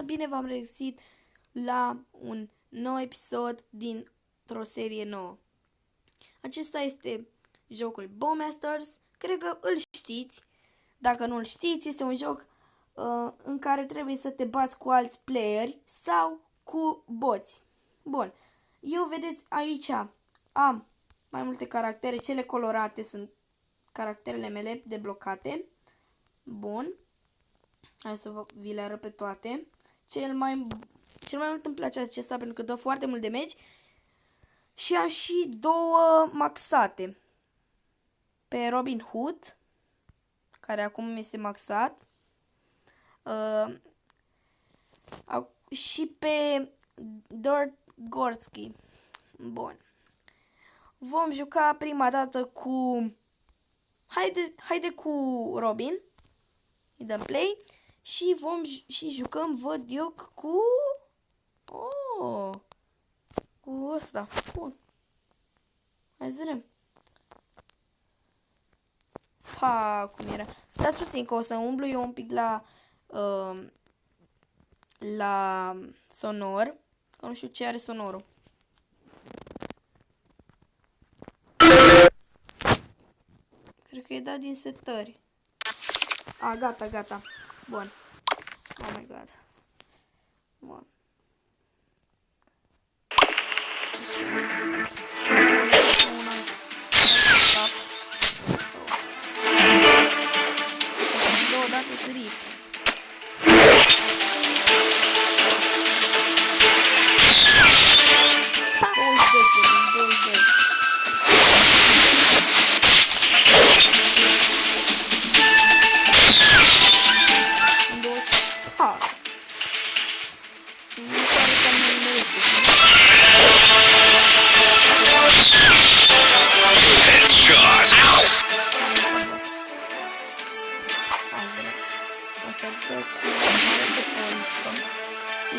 Bine v-am regăsit la un nou episod dintr-o serie nouă. Acesta este jocul Bowmasters. Cred că îl știți. Dacă nu îl știți, este un joc în care trebuie să te bați cu alți playeri sau cu boți. Bun, eu vedeți aici am mai multe caractere. Cele colorate sunt caracterele mele deblocate. Bun. Hai să vi le arăt pe toate. Cel mai mult îmi place acesta pentru că dă foarte mult damage. Și am și două maxate. Pe Robin Hood, care acum este maxat. Și pe Dirt Gorski. Bun. Vom juca prima dată cu... Haide cu Robin. Îi dăm play. Și jucăm, văd eu, cu... cu ăsta. Bun. Hai să vedem. Ha, cum era. Stați puțin că o să umblu eu un pic la sonor. Că nu știu ce are sonorul. Cred că e dat din setări. A, gata. Bun. Oh my god. Bun. Două date sărit.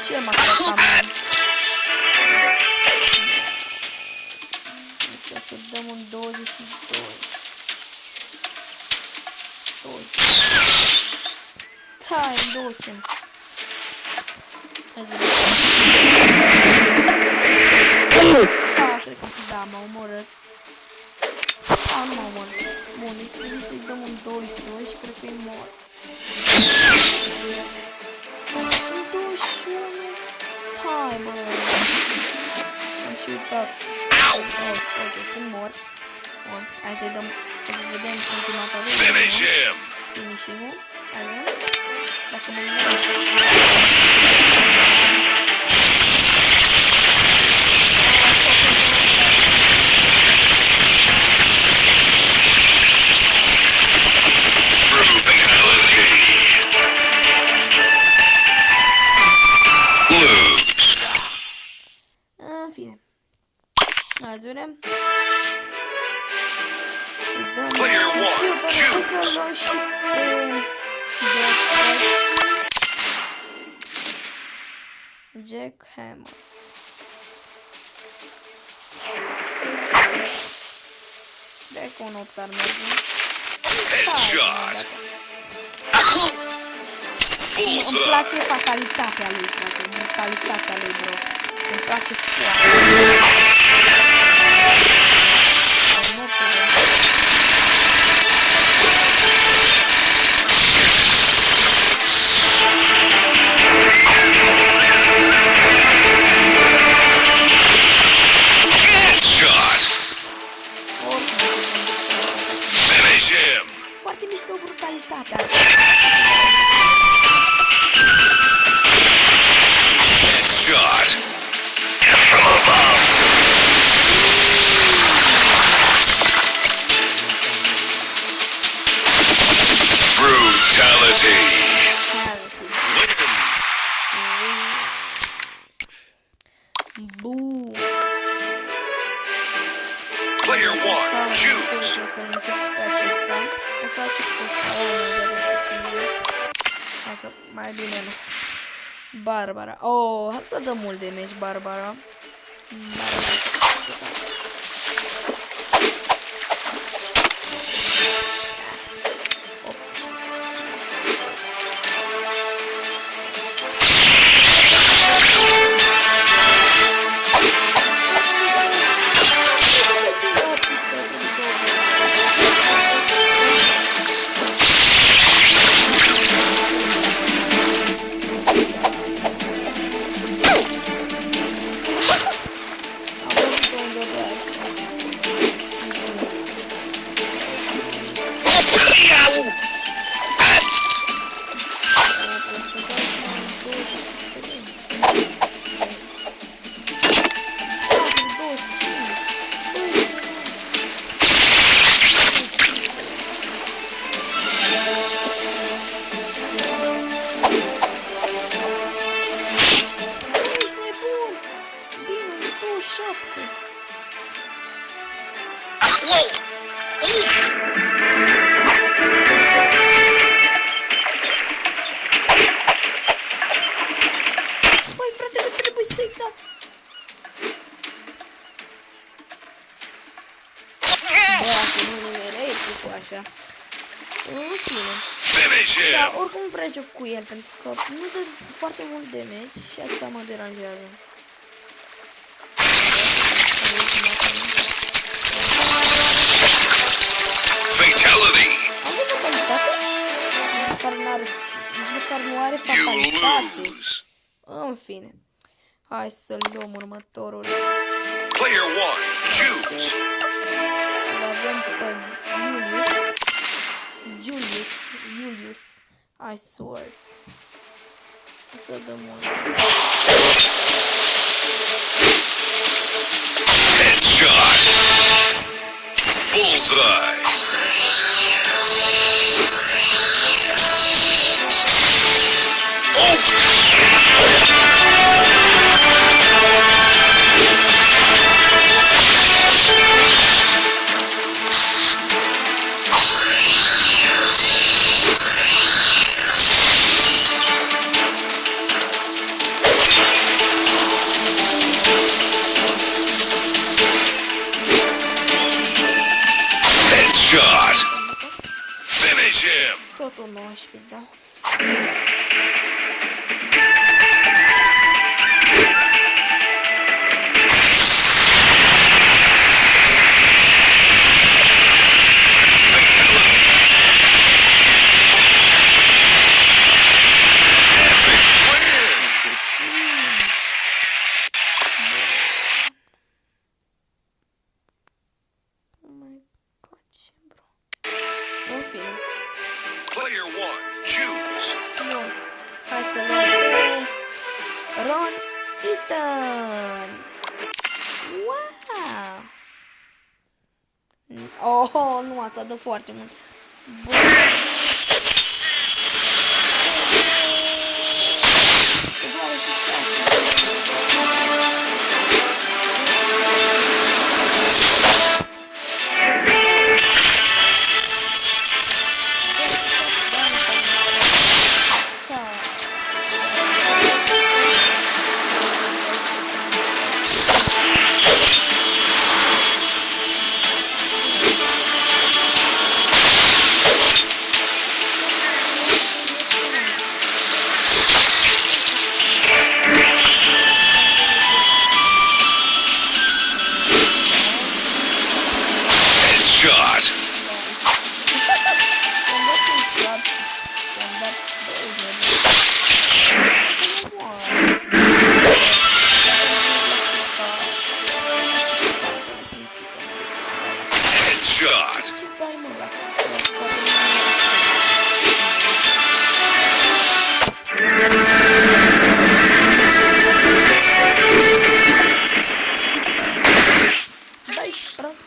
Și el m-a crăpat, man. Adică să dăm un 22. Time, 200. Hai să vedem. Cred că da, m-a omorât. Nu m-a omorât. Bun, deci trebuie să-i dăm un 22 și cred că e mor. Sunt 21. Hai, bă. Am și uitat. Ok, sunt mort. Bun, hai să-i dăm. Hai să vedem ultimata lui. Finish-ul. Hai, bun. Dacă mă Ați vedem? Player 1, choose! Jack Hammer. Cred că un 8 ar merge. Headshot! Îmi place fatalitatea lui, frate. Brutalitatea lui, bro. Îmi place foarte. Foarte mișto brutalitatea asta. Headshot! From above! Brutality! Boom! Player 1, choose! O să încerc și pe acesta. Asta a dacă mai bine nu. Barbara. Oh, asta dă mult damage, Barbara. așa. În fine. Finish Dar him. oricum nu prea joc cu el, pentru că nu dă foarte mult damage și asta mă deranjează. Fatality. Am văzut fatalitate? Nici măcar nu are You fatalitate. lose. În fine. Hai să luăm următorul. Player 1, choose. Îl avem pe Julius. Ice Sword. O să dăm un... Headshot. Bullseye. Headshot. Finish him. Tot un 19, da. Oh my god, ce bro. În fine. Player 1, choose. Bun. Hai să luăm pe Ron Ethan. Wow. Oh, nu, asta dă foarte mult. Bun. Headshot. I-am dat un clap și i-am dat 20 Headshot. Ce dai, mă, la dai, prost.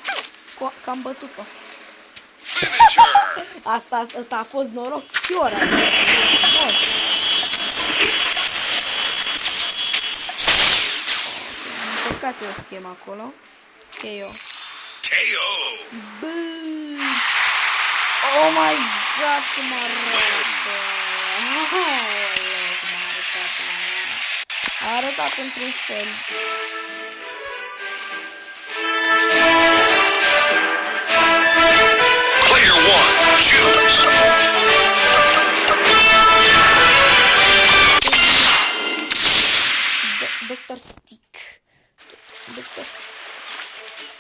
Că am bătut-o. Finisher. Asta a fost noroc. Fiora. Am încercat eu schema acolo. KO. KO. Bă! Oh my god, cum arată! A arătat într-un fel. Player 1, choose. Dr. Stick. Dr. Stick.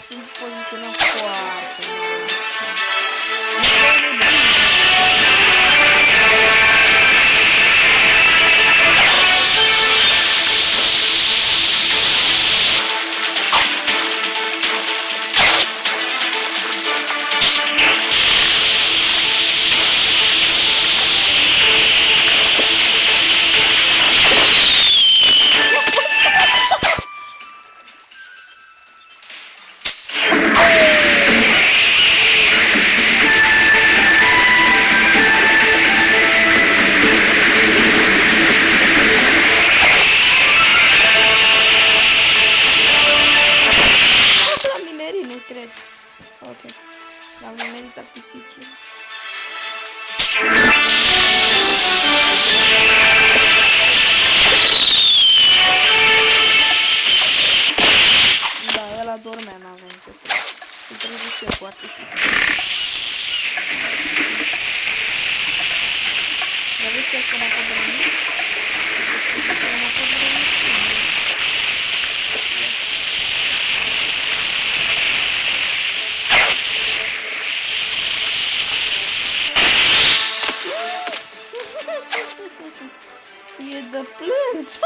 Sunt poziționat foarte mult. L-am nimerit, nu cred. Ok. L-am nimerit artificial. Îl trezesc eu foarte frică. Dar vezi că m-a fost rănit? M-a fost rănit. E de plâns.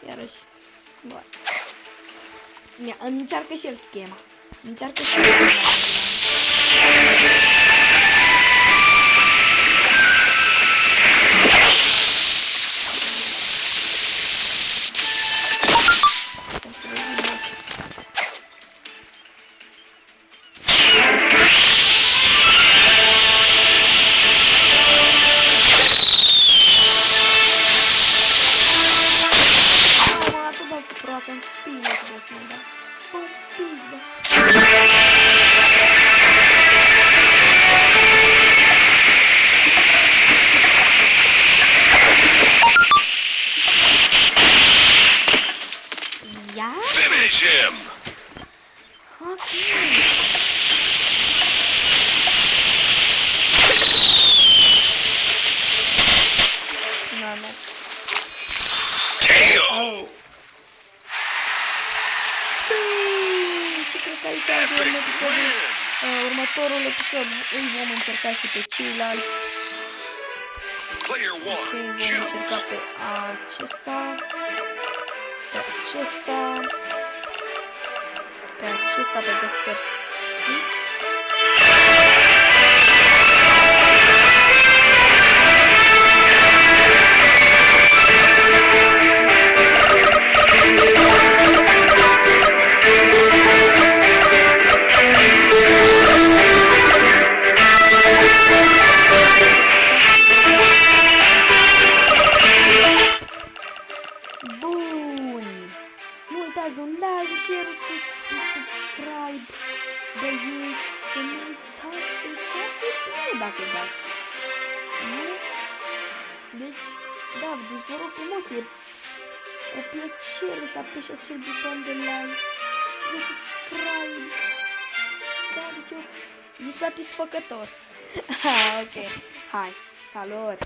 Iarăși. Bun. Încearcă și el schema. Încearcă și el schema. Finish him. KO. Și cred că aici următorul episod îi vom încerca și pe ceilalți. Player Ok, one, vom choose. încerca pe acesta, pe acesta, pe acesta, pe Dr. Sick. Dați un like, share, subscribe, băieți, să nu uitați că e foarte bine dacă dați. Nu? Deci, da, deci vă rog frumos, e o plăcere să apeși acel buton de like și de subscribe. Da, deci e satisfăcător. Ok, hai, salut!